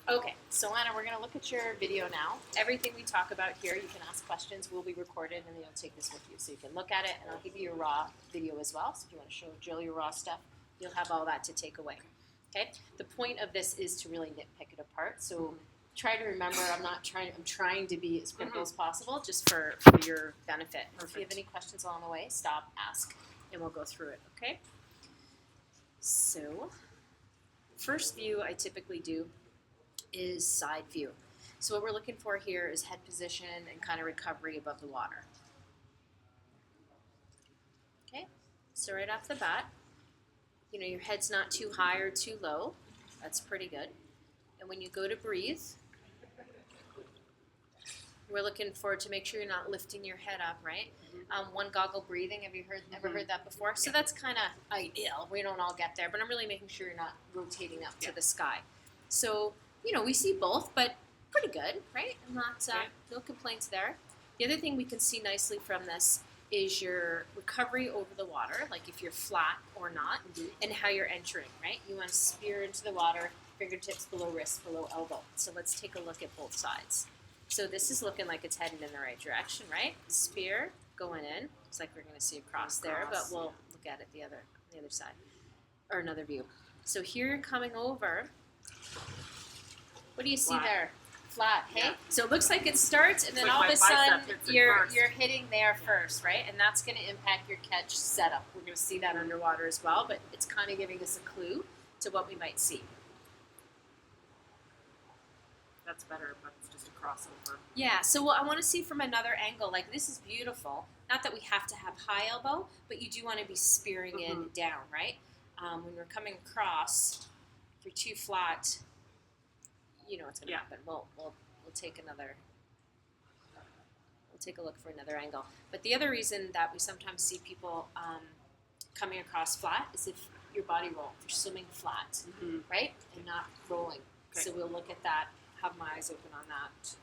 Okay, so Lana, we're going to look at your video now. Everything we talk about here, you can ask questions, will be recorded, and then you'll take this with you. So you can look at it, and I'll give you a raw video as well. So if you want to show Jill your raw stuff, you'll have all that to take away. Okay? The point of this is to really nitpick it apart. So try to remember, I'm trying to be as critical as possible, just for your benefit. Or if you have any questions along the way, stop, ask, and we'll go through it. Okay? So, first view I typically do is side view. So what we're looking for here is head position and kind of recovery above the water. Okay, so right off the bat, your head's not too high or too low. That's pretty good. And when you go to breathe, we're looking for to make sure you're not lifting your head up, right? One goggle breathing. Have you ever heard that before? So that's kind of ideal. We don't all get there, but I'm really making sure you're not rotating up to the sky. So we see both, but pretty good, right? I'm not, no complaints there. The other thing we can see nicely from this is your recovery over the water, like if you're flat or not, and how you're entering, right? You want to spear into the water, fingertips below wrist, below elbow. So let's take a look at both sides. So this is looking like it's heading in the right direction, right? Spear going in. Looks like we're going to see a cross there, but we'll look at it the other side, or another view. So here you're coming over. What do you see there? Flat, hey? Yeah. So it looks like it starts, and then all of a sudden you're hitting there first, right? And that's going to impact your catch setup. We're going to see that underwater as well, but it's kind of giving us a clue to what we might see. That's better, but it's just a crossover. Yeah, so I want to see from another angle. Like, this is beautiful. Not that we have to have high elbow, but you do want to be spearing in down, right? When we're coming across, if you're too flat, you know what's going to happen. We'll take another. We'll take a look for another angle. But the other reason that we sometimes see people coming across flat is if your body roll. If you're swimming flat, right, and not rolling. Okay. So we'll look at that. Have my eyes open on that.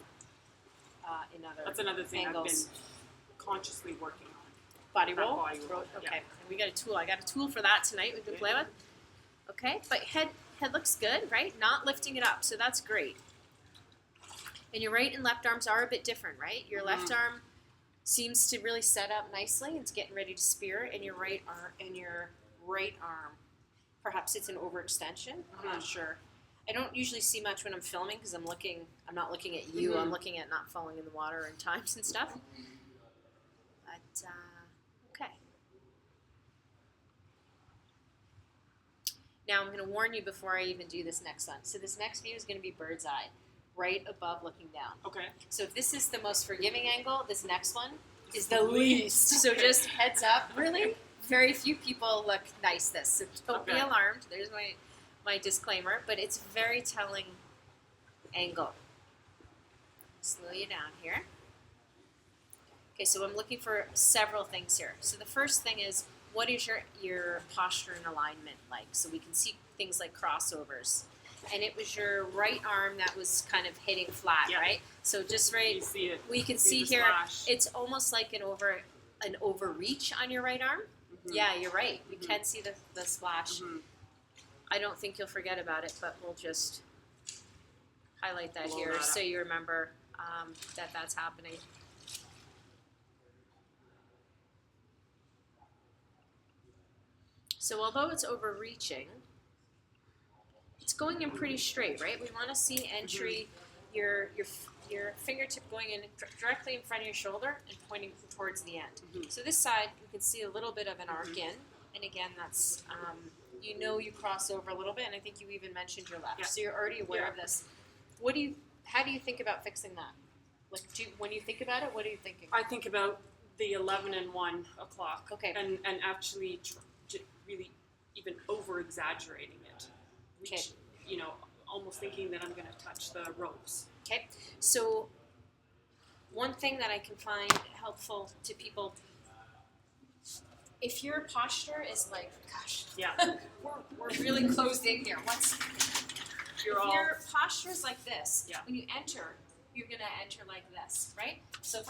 In other That's another thing angles. I've been consciously working on. Body roll. Body roll. Okay. Yeah. And we got a tool. I got a tool for that tonight. We can play with. Okay, but head looks good, right? Not lifting it up, so that's great. And your right and left arms are a bit different, right? Your left arm seems to really set up nicely. It's getting ready to spear, and your right arm, perhaps it's an overextension. I'm not sure. I don't usually see much when I'm filming because I'm not looking at you. I'm looking at not falling in the water in times and stuff. But okay. Now I'm going to warn you before I even do this next one. So this next view is going to be bird's eye, right above looking down. Okay. So if this is the most forgiving angle, this next one is the least. So just heads up. Really, very few people look nice this. So don't be alarmed. There's my disclaimer, but it's very telling angle. Slow you down here. Okay, so I'm looking for several things here. So the first thing is, what is your posture and alignment like? So we can see things like crossovers. And it was your right arm that was kind of hitting flat, right? So just right, we can see here, it's almost like an overreach on your right arm. Yeah, you're right. We can see the splash. I don't think you'll forget about it, but we'll just highlight that here so you remember that that's happening. So although it's overreaching, it's going in pretty straight, right? We want to see entry, your fingertip going in directly in front of your shoulder and pointing towards the end. So this side, you can see a little bit of an arc in, and again, that's you cross over a little bit, and I think you even mentioned your left, so you're already aware of this. How do you think about fixing that? Like, when you think about it, what are you thinking? I think about the 11 and 1 o'clock, and actually really even over exaggerating it. Almost thinking that I'm going to touch the ropes. Okay, so one thing that I can find helpful to people, if your posture is like, gosh, we're really closed in here. Your posture is like this, when you enter, you're going to enter like this, right? So if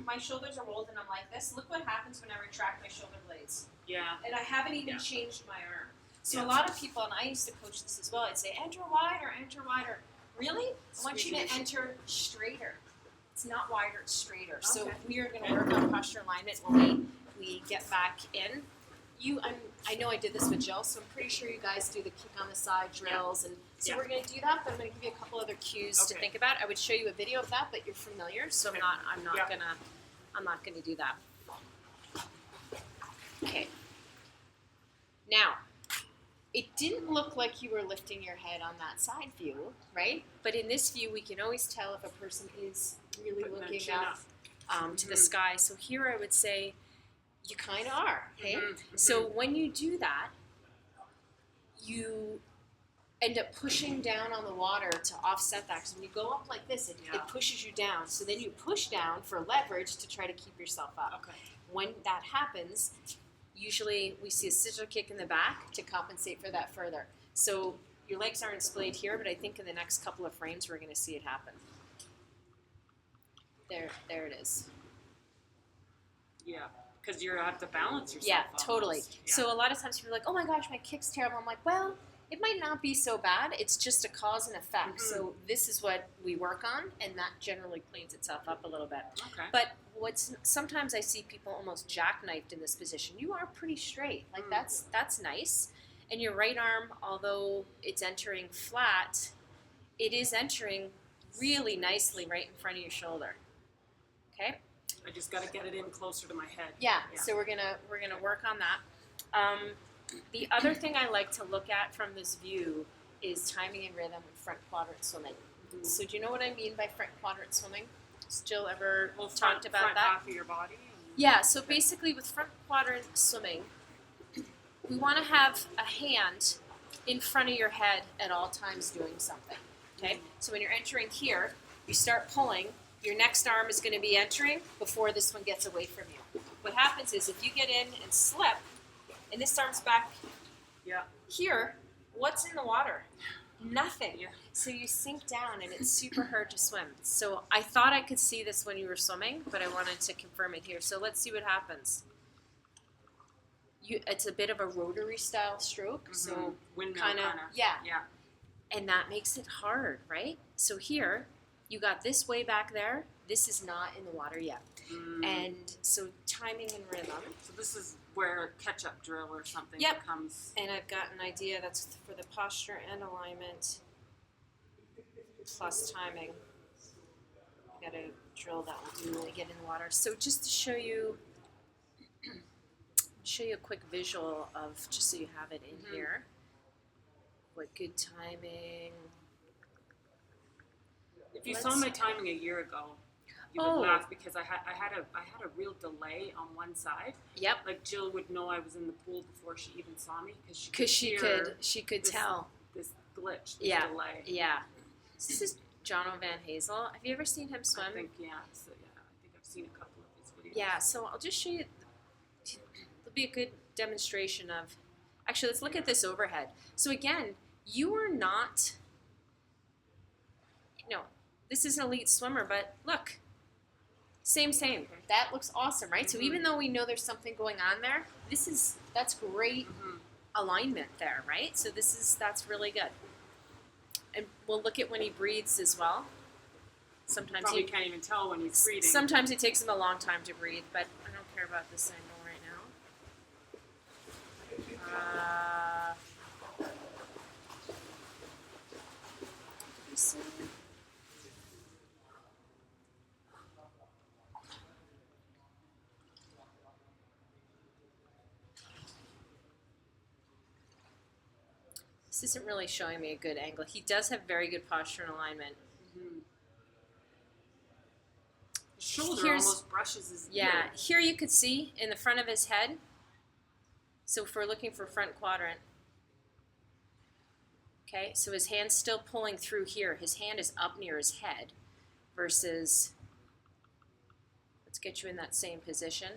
my shoulders are rolled and I'm like this, look what happens when I retract my shoulder blades. Yeah. And I haven't even changed my arm. So a lot of people, and I used to coach this as well, I'd say, enter wider, Really? I want you to Squeezing. enter straighter. It's not wider, it's straighter. So Okay. we are going to work on posture alignment when we get back in. I know I did this with Jill, so I'm pretty sure you guys do the kick on the side drills, and so Yeah. we're going to do that. But I'm going to give you a couple other cues to Okay. think about. I would show you a video of that, but you're familiar, so Okay. I'm not gonna do that. Okay. Now, it didn't look like you were lifting your head on that side view, right? But in this view, we can always tell if a person is really Putting their looking chin up to the Mhm. sky. So here I would say you kind of are, okay? Mhm, mhm. So when you do that, you end up pushing down on the water to offset that. Because when you go up like this, it pushes you down. So then you push down for leverage to try to keep yourself up. Okay. When that happens, usually we see a scissor kick in the back to compensate for that further. So your legs aren't splayed here, but I think in the next couple of frames we're going to see it happen. There it is. Yeah, because you have to balance yourself. Yeah, almost. totally. Yeah. So a lot of times people are like, oh my gosh, my kick's terrible. I'm like, well, it might not be so bad. It's just a cause and effect. Mhm. So this is what we work on, and that generally cleans itself up a little bit. Okay. But sometimes I see people almost jackknifed in this position. You are pretty straight. Like that's nice. And your right arm, although it's entering flat, it is entering really nicely right in front of your shoulder. Okay? I just got to get it in closer to my head. Yeah. So we're gonna work on that. The other thing I like to look at from this view is timing and rhythm and front quadrant swimming. Mhm. So do you know what I mean by front quadrant swimming? Has Jill ever Well, talked about front that? half of your body. Yeah, so basically with front quadrant swimming, we want to have a hand in front of your head at all times doing something, okay? So when you're entering here, you start pulling, your next arm is going to be entering before this one gets away from you. What happens is if you get in and slip, and this arm's back here, what's in the water? Nothing. Yeah. So you sink down and it's super hard to swim. So I thought I could see this when you were swimming, but I wanted to confirm it here. So let's see what happens. It's a bit of a rotary style stroke, so windmill kind of, yeah. Yeah. And that makes it hard, right? So here, you got this way back there. This is not in the water yet. And so timing and rhythm. So this is where catch-up drill or something Yep. comes. And I've got an idea that's for the posture and alignment plus timing. I got a drill that we'll do when we get in the water. So just to show you a quick visual of, just so you have it in here. What good timing. If you saw my timing a year ago, you would laugh because I had a real delay on one side. Yep. Like Jill would know I was in the pool before she even saw me because she could tell this glitch, this delay. Yeah. This is Jono Van Hazel. Have you ever seen him swim? I think So I think I've seen a couple of his videos. Yeah. So I'll just show you. It'll be a good demonstration of. Actually, let's look at this overhead. So again, you are not. This is an elite swimmer, but look. Same. That looks awesome, right? So even though we know there's something going on there, that's great alignment there, right? So that's really good. And we'll look at when he breathes as well. Sometimes probably can't even tell when he's breathing. Sometimes it takes him a long time to breathe, but I don't care about this angle right now. This isn't really showing me a good angle. He does have very good posture and alignment. His shoulder almost brushes his ear. Yeah, here you could see in the front of his head. So if we're looking for front quadrant. Okay, so his hand's still pulling through here. His hand is up near his head versus, let's get you in that same position.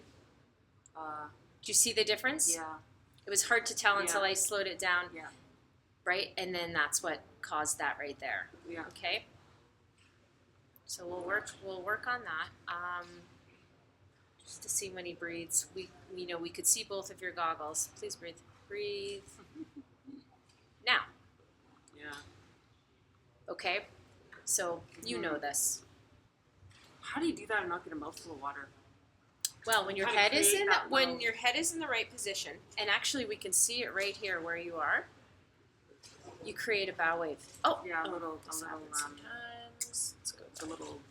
Do you see the difference? Yeah. It was hard to tell until I slowed it down. Yeah. Right? And then that's what caused that right there. Yeah. Okay? So we'll work on that. Just to see when he breathes. We could see both of your goggles. Please breathe. Breathe. Now. Yeah. Okay? So you know this. How do you do that and not get a mouthful of water? Well, when your Kinda head is create in that when little- your head is in the right position, and actually we can see it right here where you are. You create a bow wave. Oh, Yeah, this a little sometimes. Let's go. a little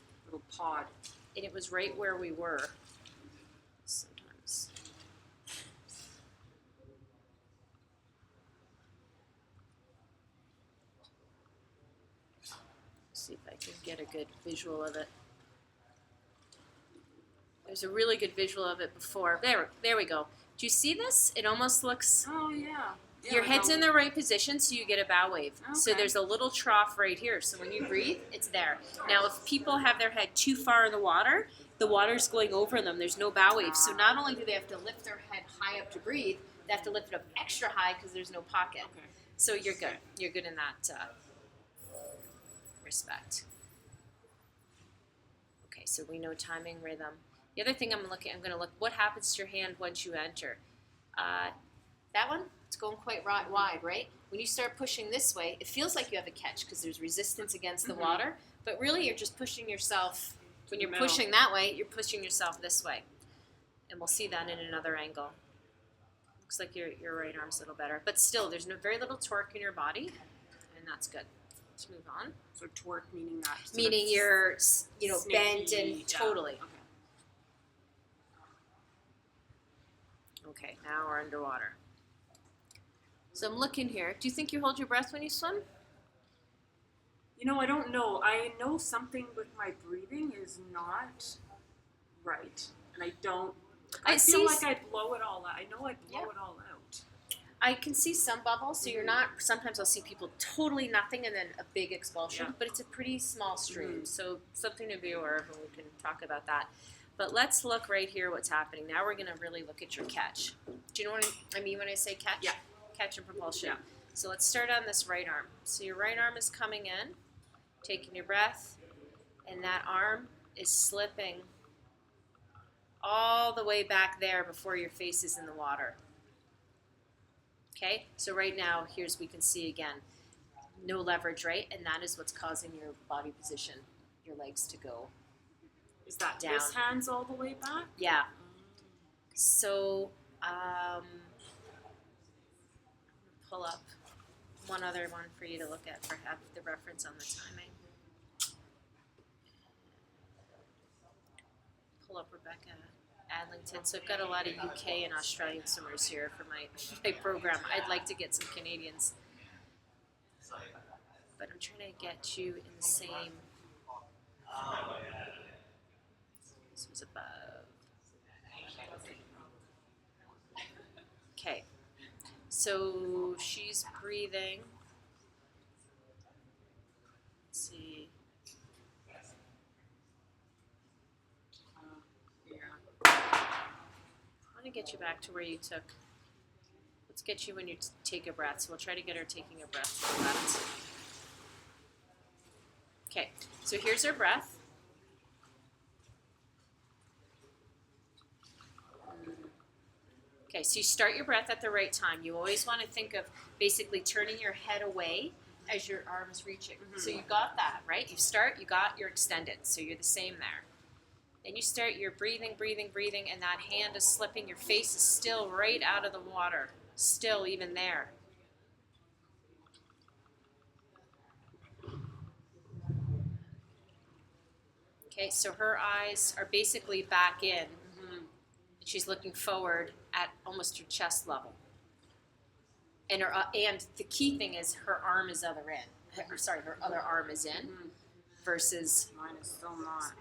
pod. And it was right where we were. Sometimes. See if I can get a good visual of it. There's a really good visual of it before. There we go. Do you see this? It almost looks. Oh yeah. Your head's in the right position, so you get a bow wave. So Okay. there's a little trough right here. So when you breathe, it's there. Now, if people have their head too far in the water's going over them. There's no bow wave. So not only do they have to lift their head high up to breathe, they have to lift it up extra high because there's no pocket. Okay. So you're good. You're good in that respect. Okay, so we know timing, rhythm. The other thing I'm going to look, what happens to your hand once you enter? That one, it's going quite wide, right? When you start pushing this way, it feels like you have a catch because there's resistance against the water, but really you're just pushing yourself. When you're pushing that way, you're pushing yourself this way. And we'll see that in another angle. Looks like your right arm's a little better. But still, there's very little torque in your body, and that's good. Let's move on. So torque meaning that? Meaning you're, bent snaky, and totally. Okay. Okay, now we're underwater. So I'm looking here. Do you think you hold your breath when you swim? I don't know. I know something with my breathing is not right, and I don't. I feel like I blow it all out. I know I blow it all out. I can see some bubbles, so you're not. Sometimes I'll see people totally nothing and then a big expulsion, but it's a pretty small stream, so something to be aware of, and we can talk about that. But let's look right here what's happening. Now we're going to really look at your catch. Do you know what I mean when I say catch? Yeah. Catch and propulsion. Yeah. So let's start on this right arm. So your right arm is coming in, taking your breath, and that arm is slipping all the way back there before your face is in the water. Okay? So right now, we can see again, no leverage, right? And that is what's causing your body position, your legs to go. Is that down. This hand's all the way back? Yeah. So, pull up one other one for you to look at for have the reference on the timing. Pull up Rebecca Adlington. So I've got a lot of UK and Australian swimmers here for my program. I'd like to get some Canadians. But I'm trying to get you in the same. This was above. Okay. So she's breathing. Let's see. I want to get you back to where you took. Let's get you when you take a breath. So we'll try to get her taking a breath for that. Okay. So here's her breath. Okay, so you start your breath at the right time. You always want to think of basically turning your head away as your arm is reaching. So you got that, right? You start, you're extended. So you're the same there. Then you start, you're breathing, and that hand is slipping. Your face is still right out of the water. Still even there. Okay, so her eyes are basically back in. She's looking forward at almost her chest level. And the key thing is her arm is other in. Her other arm is in versus mine is still not.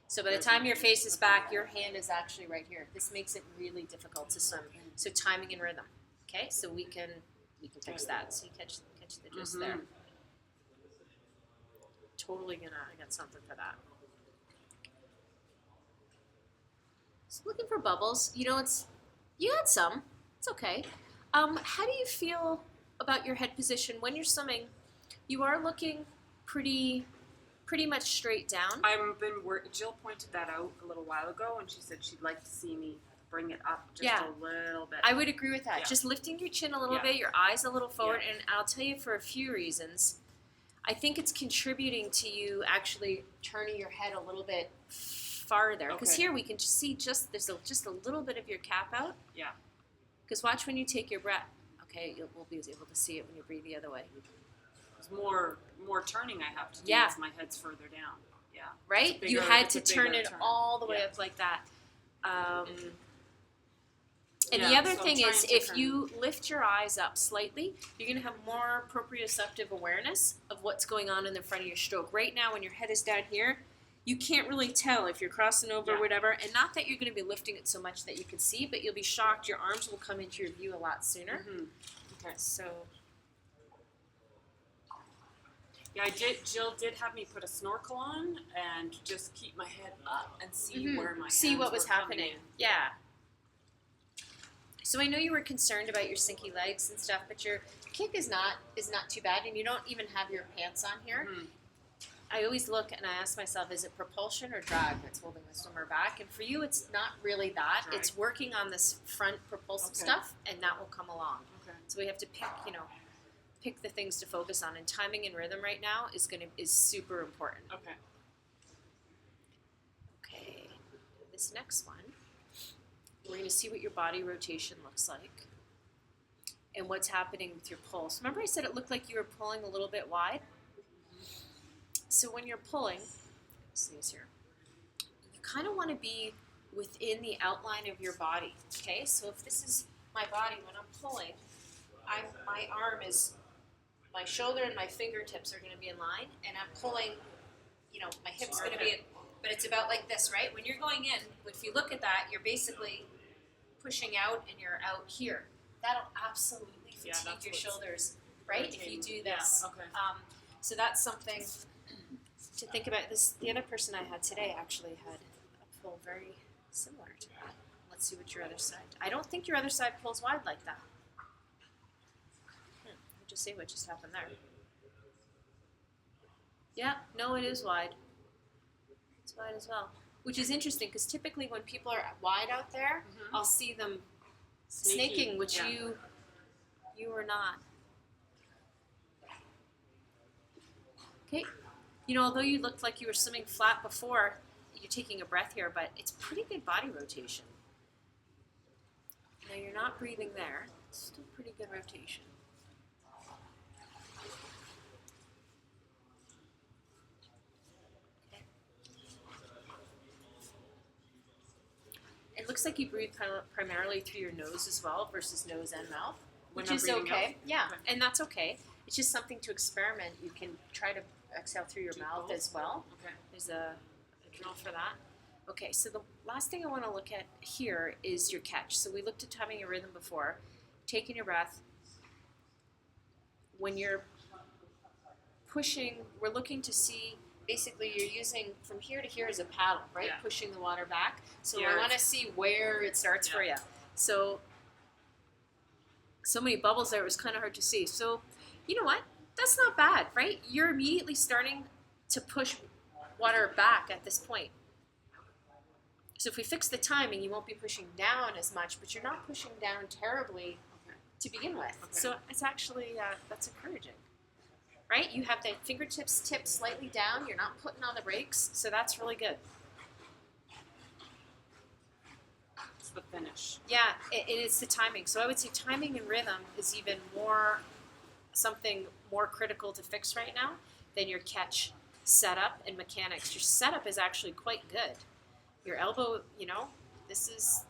So by the time your face is back, your hand is actually right here. This makes it really difficult to swim. So timing and rhythm. Okay, so we can fix that. So you catch the gist there. Totally I got something for that. So looking for bubbles. You had some. It's okay. How do you feel about your head position when you're swimming? You are looking pretty much straight down. Jill pointed that out a little while ago, and she said she'd like to see me bring it up just a little bit. I would agree with that. Yeah. Just lifting your chin a little bit, your eyes a little forward, and I'll tell you for a few reasons. I think it's contributing to you actually turning your head a little bit farther. Because here we can see just a little bit of your cap out. Yeah. Because watch when you take your breath. Okay, we'll be able to see it when you breathe the other way. There's more turning I have to do as my head's further down. Yeah. Right? Bigger, you had to turn turn it all the way up like that. And the other thing is, if you lift your eyes up slightly, you're going to have more proprioceptive awareness of what's going on in the front of your stroke. Right now, when your head is down here, you can't really tell if you're crossing over or whatever. And not that you're going to be lifting it so much that you can see, but you'll be shocked. Your arms will come into your view a lot sooner. Mm-hmm. Okay, so... Yeah, Jill did have me put a snorkel on and just keep my head up and see where my see hands what was were coming happening. in. Yeah. So I know you were concerned about your sinky legs and stuff, but your kick is not too bad, and you don't even have your pants on here. Mm-hmm. I always look and I ask myself, is it propulsion or drag that's holding the swimmer back? And for you, it's not really that. Drag. It's working on this front propulsive stuff, and that will come along. Okay. So we have to pick the things to focus on, and timing and rhythm right now is super important. Okay. Okay, this next one, we're going to see what your body rotation looks like and what's happening with your pulse. Remember I said it looked like you were pulling a little bit wide? So when you're pulling, see this here, you kind of want to be within the outline of your body, okay? So if this is my body, when I'm pulling, my shoulder and my fingertips are going to be in line, and I'm pulling, my hip's going to be in, but it's about like this, right? When you're going in, if you look at that, you're basically pushing out and you're out here. That'll absolutely fatigue your shoulders, right? If you do this. Yeah, okay. So that's something to think about. The other person I had today actually had a pull very similar to that. Let's see what your other side. I don't think your other side pulls wide like that. Just see what just happened there. Yeah, no, it is wide. It's wide as well, which is interesting because typically when people are wide out there, I'll see them snaking, which you were not. Okay, although you looked like you were swimming flat before, you're taking a breath here, but it's pretty good body rotation. Now you're not breathing there. It's still pretty good rotation. It looks like you breathe primarily through your nose as well versus nose and mouth, which is okay. Yeah, and that's okay. It's just something to experiment. You can try to exhale through your mouth as well. Okay. There's a drill for that. Okay, so the last thing I want to look at here is your catch. So we looked at timing your rhythm before, taking your breath. When you're pushing, we're looking to see, basically you're using from here to here as a paddle, right? Yeah. Pushing the water back. So I want to see where it starts for you. So many bubbles there, it was kind of hard to see. So you know what? That's not bad, right? You're immediately starting to push water back at this point. So if we fix the timing, you won't be pushing down as much, but you're not pushing down terribly to begin with. Okay. So it's actually, that's encouraging. Right? You have the fingertips tipped slightly down. You're not putting on the brakes, so that's really good. It's the finish. Yeah, it's the timing. So I would say timing and rhythm is even something more critical to fix right now than your catch setup and mechanics. Your setup is actually quite good. Your elbow, this is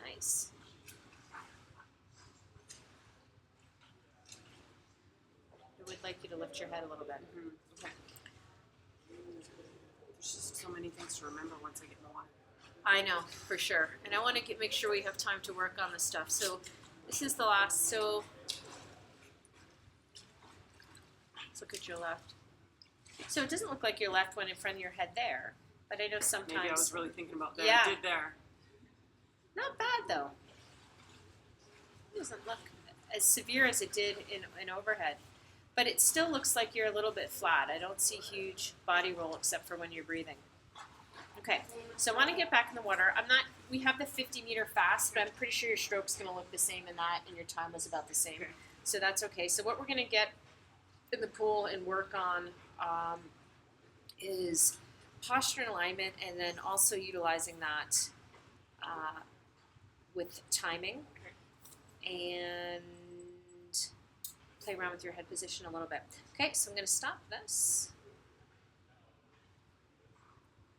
nice. I would like you to lift your head a little bit. Mm-hmm. Okay. There's just so many things to remember once I get in the water. I know, for sure. And I want to make sure we have time to work on this stuff. So this is the last. So let's look at your left. So it doesn't look like your left went in front of your head there. But I know sometimes. Maybe I was really thinking about that. Yeah. I did there. Not bad, though. It doesn't look as severe as it did in overhead. But it still looks like you're a little bit flat. I don't see huge body roll except for when you're breathing. Okay, so I want to get back in the water. We have the 50 meter fast, but I'm pretty sure your stroke's going to look the same in that, and your time was about the same. Okay. So that's okay. So what we're going to get in the pool and work on is posture and alignment, and then also utilizing that with timing and play around with your head position a little bit. Okay, so I'm going to stop this.